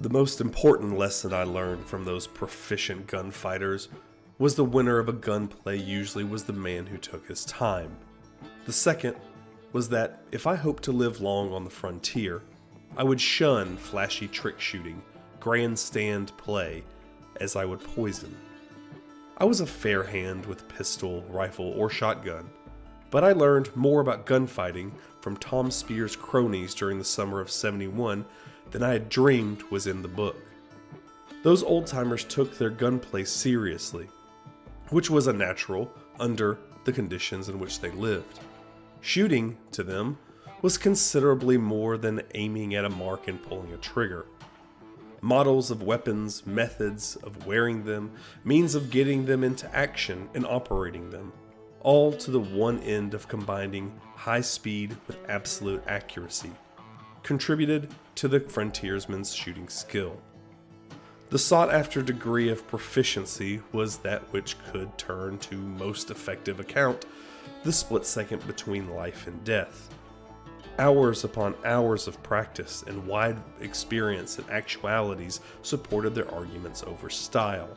The most important lesson I learned from those proficient gunfighters was the winner of a gunplay usually was the man who took his time. The second was that if I hoped to live long on the frontier, I would shun flashy trick shooting, grandstand play, as I would poison. I was a fair hand with pistol, rifle, or shotgun, but I learned more about gunfighting from Tom Spear's cronies during the summer of '71 than I had dreamed was in the book. Those old-timers took their gunplay seriously, which was a natural under the conditions in which they lived. Shooting, to them, was considerably more than aiming at a mark and pulling a trigger. Models of weapons, methods of wearing them, means of getting them into action and operating them, all to the one end of combining high speed with absolute accuracy, contributed to the frontiersman's shooting skill. The sought-after degree of proficiency was that which could turn to most effective account the split second between life and death. Hours upon hours of practice and wide experience and actualities supported their arguments over style.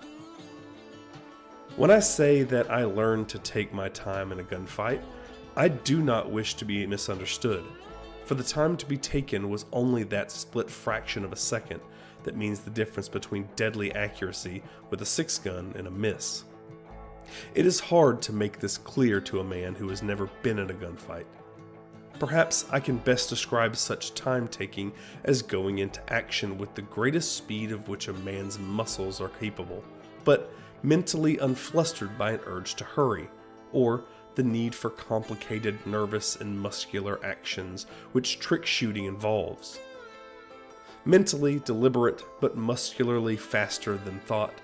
When I say that I learned to take my time in a gunfight, I do not wish to be misunderstood, for the time to be taken was only that split fraction of a second that means the difference between deadly accuracy with a 6-gun and a miss. It is hard to make this clear to a man who has never been in a gunfight. Perhaps I can best describe such time-taking as going into action with the greatest speed of which a man's muscles are capable, but mentally unflustered by an urge to hurry, or the need for complicated nervous and muscular actions which trick shooting involves. Mentally deliberate but muscularly faster than thought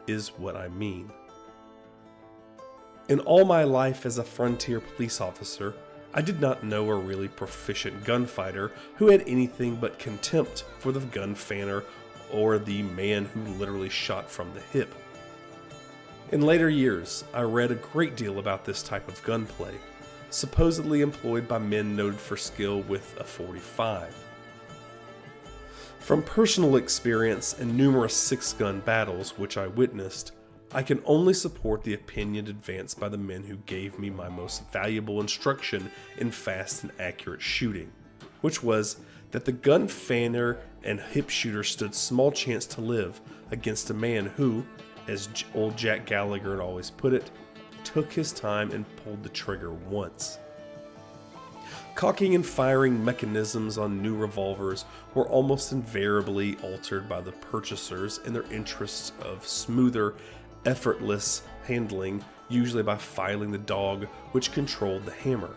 is what I mean. In all my life as a frontier police officer, I did not know a really proficient gunfighter who had anything but contempt for the gun fanner or the man who literally shot from the hip. In later years, I read a great deal about this type of gunplay, supposedly employed by men noted for skill with a .45. From personal experience and numerous 6-gun battles which I witnessed, I can only support the opinion advanced by the men who gave me my most valuable instruction in fast and accurate shooting, which was that the gun fanner and hip shooter stood small chance to live against a man who, as old Jack Gallagher had always put it, took his time and pulled the trigger once. Cocking and firing mechanisms on new revolvers were almost invariably altered by the purchasers in their interests of smoother, effortless handling, usually by filing the dog which controlled the hammer,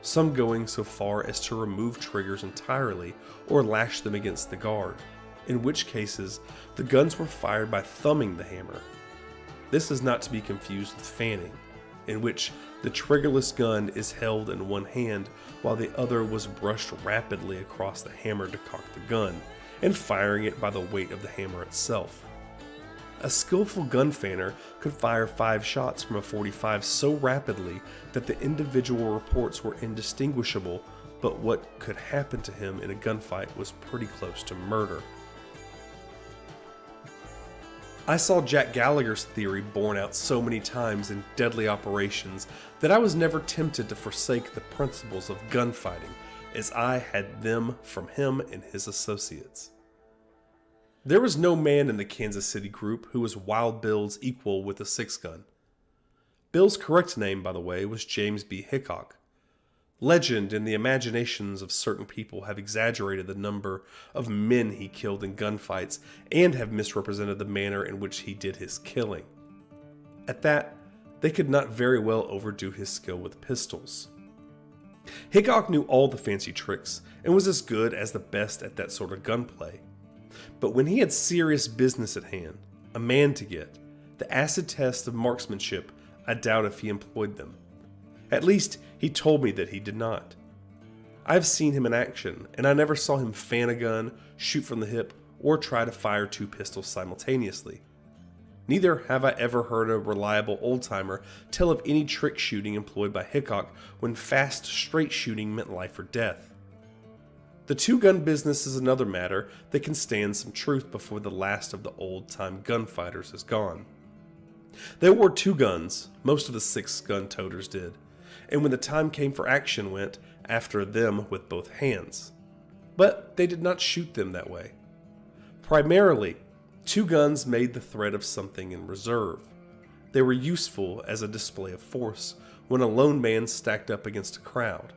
some going so far as to remove triggers entirely or lash them against the guard, in which cases the guns were fired by thumbing the hammer. This is not to be confused with fanning, in which the triggerless gun is held in one hand while the other was brushed rapidly across the hammer to cock the gun, and firing it by the weight of the hammer itself. A skillful gun fanner could fire 5 shots from a .45 so rapidly that the individual reports were indistinguishable, but what could happen to him in a gunfight was pretty close to murder. I saw Jack Gallagher's theory borne out so many times in deadly operations that I was never tempted to forsake the principles of gunfighting, as I had them from him and his associates. There was no man in the Kansas City group who was Wild Bill's equal with a 6-gun. Bill's correct name, by the way, was James B. Hickok. Legend and the imaginations of certain people have exaggerated the number of men he killed in gunfights and have misrepresented the manner in which he did his killing. At that, they could not very well overdo his skill with pistols. Hickok knew all the fancy tricks and was as good as the best at that sort of gunplay. But when he had serious business at hand, a man to get, the acid test of marksmanship, I doubt if he employed them. At least, he told me that he did not. I've seen him in action, and I never saw him fan a gun, shoot from the hip, or try to fire 2 pistols simultaneously. Neither have I ever heard a reliable old-timer tell of any trick shooting employed by Hickok when fast, straight shooting meant life or death. The two-gun business is another matter that can stand some truth before the last of the old-time gunfighters is gone. They wore two guns, most of the six-gun toters did, and when the time came for action went after them with both hands. But they did not shoot them that way. Primarily, two guns made the threat of something in reserve. They were useful as a display of force when a lone man stacked up against a crowd.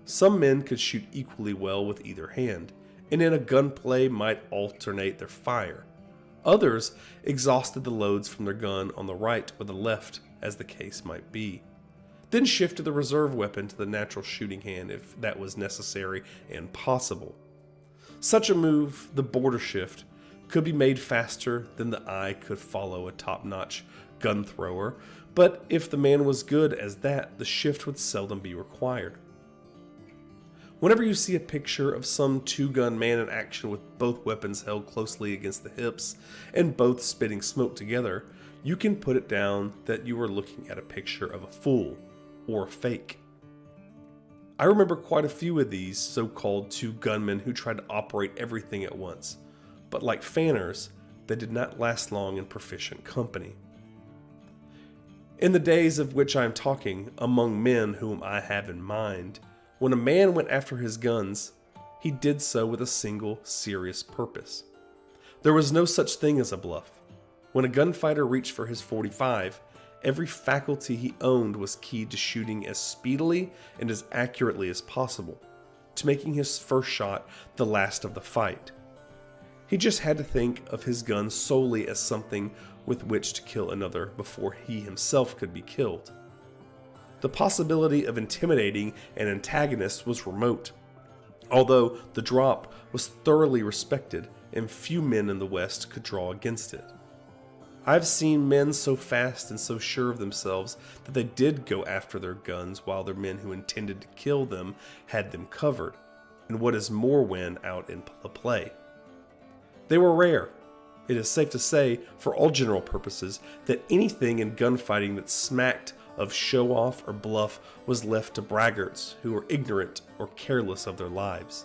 Some men could shoot equally well with either hand, and in a gunplay might alternate their fire. Others exhausted the loads from their gun on the right or the left, as the case might be, then shifted the reserve weapon to the natural shooting hand if that was necessary and possible. Such a move, the border shift, could be made faster than the eye could follow a top-notch gun thrower, but if the man was good as that, the shift would seldom be required. Whenever you see a picture of some two-gun man in action with both weapons held closely against the hips and both spitting smoke together, you can put it down that you are looking at a picture of a fool or a fake. I remember quite a few of these so-called two gunmen who tried to operate everything at once, but like fanners, they did not last long in proficient company. In the days of which I am talking, among men whom I have in mind, when a man went after his guns, he did so with a single serious purpose. There was no such thing as a bluff. When a gunfighter reached for his .45, every faculty he owned was keyed to shooting as speedily and as accurately as possible, to making his first shot the last of the fight. He just had to think of his gun solely as something with which to kill another before he himself could be killed. The possibility of intimidating an antagonist was remote, although the drop was thoroughly respected and few men in the West could draw against it. I've seen men so fast and so sure of themselves that they did go after their guns while their men who intended to kill them had them covered, and what is more when out in the play. They were rare. It is safe to say, for all general purposes, that anything in gunfighting that smacked of show-off or bluff was left to braggarts who were ignorant or careless of their lives.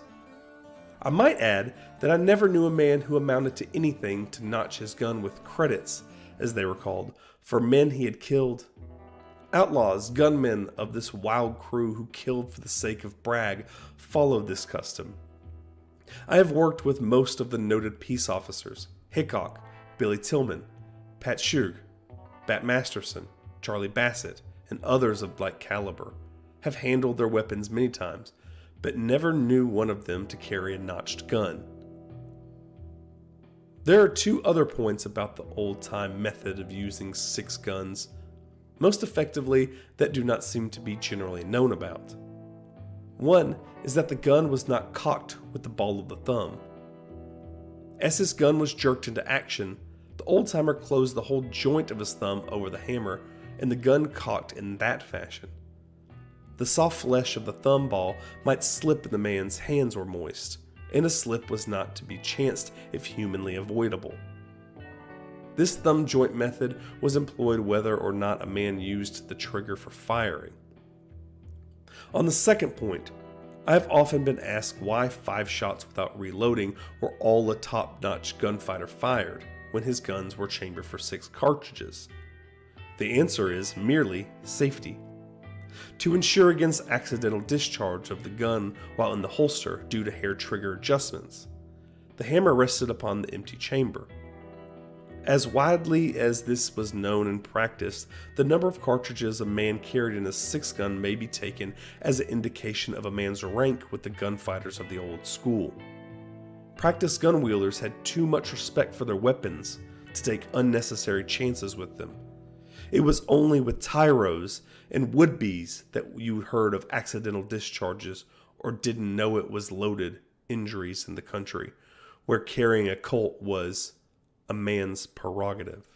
I might add that I never knew a man who amounted to anything to notch his gun with credits, as they were called, for men he had killed. Outlaws, gunmen of this wild crew who killed for the sake of brag, followed this custom. I have worked with most of the noted peace officers: Hickok, Billy Tillman, Pat Shug, Bat Masterson, Charlie Bassett, and others of like caliber, have handled their weapons many times, but never knew one of them to carry a notched gun. There are two other points about the old-time method of using six guns, most effectively, that do not seem to be generally known about. One is that the gun was not cocked with the ball of the thumb. As his gun was jerked into action, the old-timer closed the whole joint of his thumb over the hammer, and the gun cocked in that fashion. The soft flesh of the thumb ball might slip and the man's hands were moist, and a slip was not to be chanced if humanly avoidable. This thumb joint method was employed whether or not a man used the trigger for firing. On the second point, I have often been asked why 5 shots without reloading were all a top-notch gunfighter fired when his guns were chambered for 6 cartridges. The answer is merely safety. To ensure against accidental discharge of the gun while in the holster due to hair trigger adjustments, the hammer rested upon the empty chamber. As widely as this was known and practiced, the number of cartridges a man carried in a 6-gun may be taken as an indication of a man's rank with the gunfighters of the old school. Practiced gun wielders had too much respect for their weapons to take unnecessary chances with them. It was only with tyros and would-bes that you heard of accidental discharges or didn't know it was loaded injuries in the country, where carrying a Colt was a man's prerogative.